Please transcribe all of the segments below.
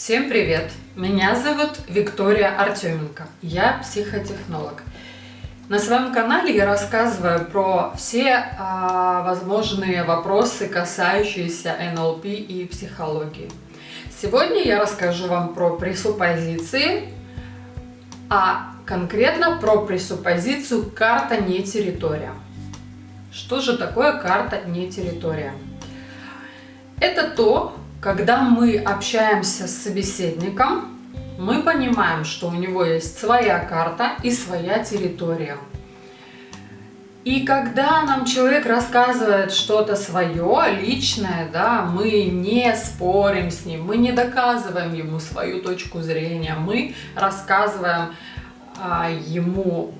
Всем привет! Меня зовут Виктория Артеменко. Я психотехнолог. На своем канале я рассказываю про все возможные вопросы, касающиеся НЛП и психологии. Сегодня я расскажу вам про пресуппозиции, а конкретно про пресуппозицию «карта не территория». Что же такое карта не территория? Это то, когда мы общаемся с собеседником, мы понимаем, что у него есть своя карта и своя территория. И когда нам человек рассказывает что-то свое, личное, да, мы не спорим с ним, мы не доказываем ему свою точку зрения, мы рассказываем ему,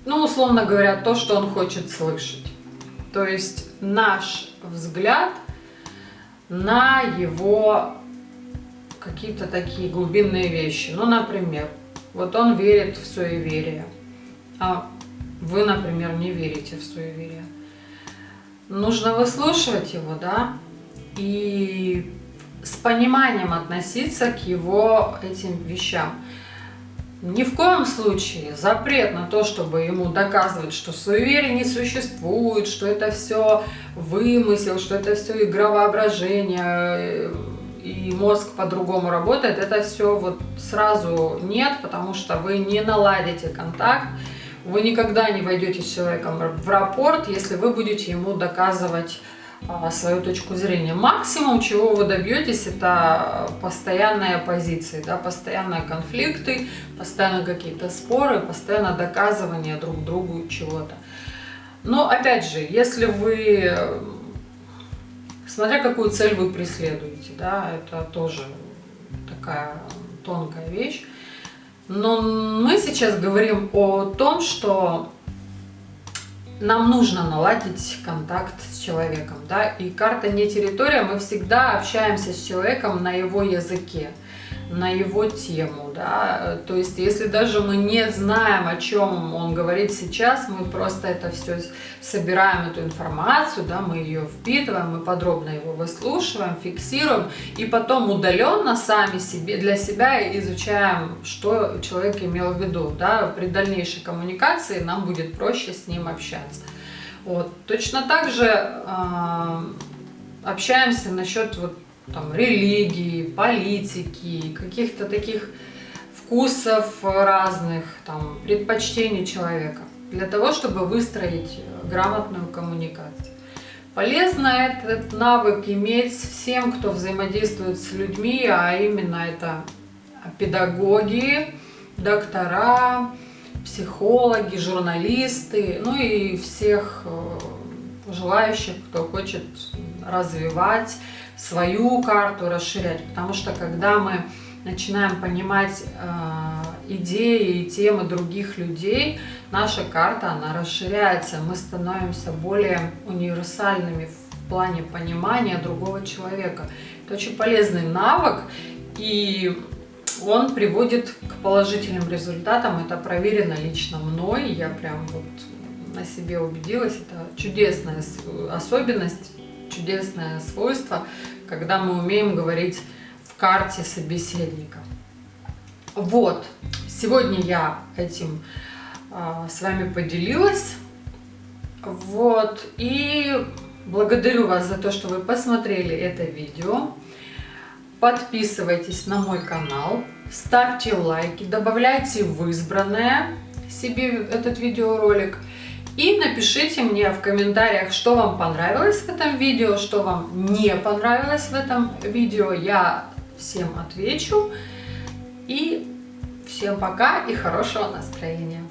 условно говоря, то, что он хочет слышать. То есть наш взгляд на его какие-то такие глубинные вещи. Например, вот он верит в суеверие, а вы, например, не верите в суеверие. Нужно выслушивать его, да, и с пониманием относиться к его этим вещам. Ни в коем случае запрет на то, чтобы ему доказывать, что суеверий не существует, что это все вымысел, что это все игра воображения и мозг по-другому работает, это все вот сразу нет, потому что вы не наладите контакт, вы никогда не войдете с человеком в рапорт, если вы будете ему доказывать свою точку зрения. Максимум, чего вы добьетесь, это постоянные оппозиции, да, постоянные конфликты, постоянно какие-то споры, постоянно доказывание друг другу чего-то. Но опять же, если вы, смотря какую цель вы преследуете, да, это тоже такая тонкая вещь. Но мы сейчас говорим о том, что нам нужно наладить контакт с человеком, да, и карта не территория, мы всегда общаемся с человеком на его языке, на его тему, да, то есть если даже мы не знаем, о чем он говорит сейчас, мы просто это все собираем, эту информацию, да, мы ее впитываем, мы подробно его выслушиваем, фиксируем, и потом удаленно сами себе, для себя изучаем, что человек имел в виду, да, при дальнейшей коммуникации нам будет проще с ним общаться. Вот. Точно так же общаемся насчет религии, политики, каких-то таких вкусов разных, предпочтений человека, для того, чтобы выстроить грамотную коммуникацию. Полезно этот навык иметь всем, кто взаимодействует с людьми, а именно это педагоги, доктора, психологи, журналисты, и всех желающих, кто хочет развивать свою карту, расширять. Потому что когда мы начинаем понимать идеи и темы других людей, наша карта, она расширяется, мы становимся более универсальными в плане понимания другого человека. Это очень полезный навык, и он приводит к положительным результатам. Это проверено лично мной, я прям на себе убедилась. Это чудесная особенность, чудесное свойство, когда мы умеем говорить в карте собеседника. Вот, сегодня я этим с вами поделилась. Вот, и благодарю вас за то, что вы посмотрели это видео. Подписывайтесь на мой канал, ставьте лайки, добавляйте в избранное себе этот видеоролик. И напишите мне в комментариях, что вам понравилось в этом видео, что вам не понравилось в этом видео. Я всем отвечу. И всем пока и хорошего настроения.